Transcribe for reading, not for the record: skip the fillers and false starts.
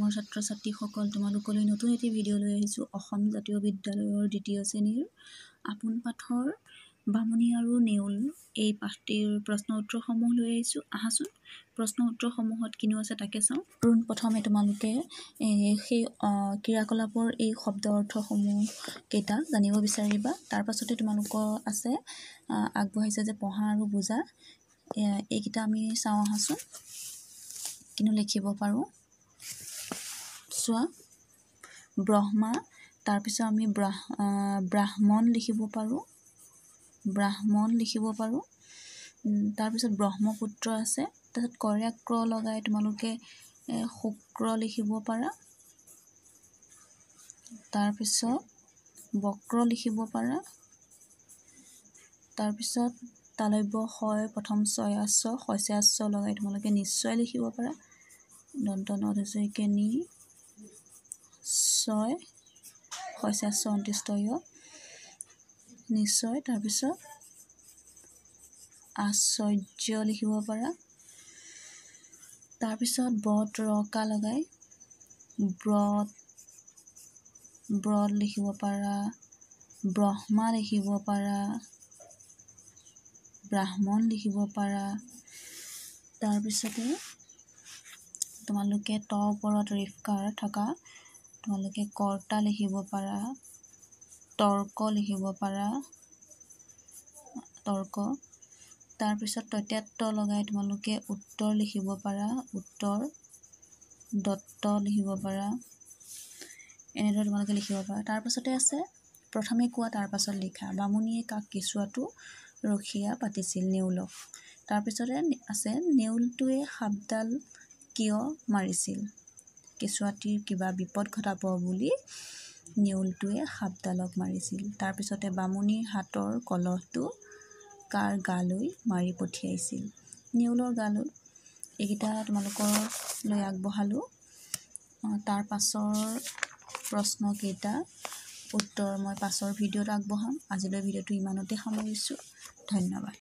মৰমৰ ছাত্ৰ ছাত্ৰীসকল, তোমালোকলৈ নতুন এটি ভিডিঅ' লৈ আহিছোঁ। অসম জাতীয় বিদ্যালয়ৰ দ্বিতীয় শ্ৰেণীৰ আপোন পাঠৰ বামুণী আৰু নেউল এই পাঠটিৰ প্ৰশ্ন উত্তৰসমূহ লৈ আহিছোঁ। আহাচোন প্ৰশ্ন উত্তৰসমূহত কিনো আছে তাকে চাওঁ। প্ৰথমে তোমালোকে সেই ক্ৰিয়াকলাপৰ এই শব্দ অৰ্থসমূহ কেইটা জানিব বিচাৰিবা। তাৰ পাছতে তোমালোকৰ আছে আগবঢ়াইছে যে পঢ়া আৰু বুজা, এইকেইটা আমি চাওঁ। আহাচোন কিনো লিখিব পাৰোঁ চোৱা। ব্ৰহ্মা, তাৰপিছত আমি ব্ৰাহ্মণ লিখিব পাৰোঁ, তাৰপিছত ব্ৰহ্মপুত্ৰ আছে। তাৰপিছত কৰে ক্ৰ লগাই তোমালোকে শুক্ৰ লিখিব পাৰা, তাৰপিছত বক্ৰ লিখিব পাৰা, তাৰপিছত তালব্য হয় প্ৰথম শস্যাস্য লগাই তোমালোকে নিশ্চয় লিখিব পাৰা। দন্ত ন হস্যইকে নি ছয় শস্যাস্য অন্ত্যেষ্ঠ য় নিশ্চয়। তাৰপিছত আশ্চৰ্য লিখিব পাৰা, তাৰপিছত ব্ৰত ৰকা লগাই ব্ৰত লিখিব পাৰা, ব্ৰহ্মা লিখিব পাৰা, ব্ৰাহ্মণ লিখিব পাৰা। তাৰপিছতে তোমালোকে ত ওপৰত ৰিফকাৰ থকা তোমালোকে কৰ্তা লিখিব পাৰা, তৰ্ক লিখিব পাৰা, তৰ্ক। তাৰপিছত তত্যাত্ত লগাই তোমালোকে উত্তৰ লিখিব পাৰা, উত্তৰ, দত্ত লিখিব পাৰা। এনেদৰে তোমালোকে লিখিব পাৰা। তাৰপাছতে আছে প্ৰথমে কোৱা তাৰ পাছত লিখা। বামুণীয়ে কাক কেঁচুৱাটো ৰখীয়া পাতিছিল? নেউলক। তাৰপিছতে আছে নেউলটোৱে সাপডাল কিয় মাৰিছিল? কেঁচুৱাটিৰ কিবা বিপদ ঘটাব বুলি নেউলটোৱে সাপডালক মাৰিছিল। তাৰপিছতে বামুণীৰ হাতৰ কলহটো কাৰ গালৈ মাৰি পঠিয়াইছিল? নেউলৰ গালৈ। এইকেইটা তোমালোকলৈ আগবঢ়ালোঁ। তাৰ পাছৰ প্ৰশ্নকেইটা উত্তৰ মই পাছৰ ভিডিঅ'ত আগবঢ়াম। আজিলৈ ভিডিঅ'টো ইমানতে সামৰিছোঁ। ধন্যবাদ।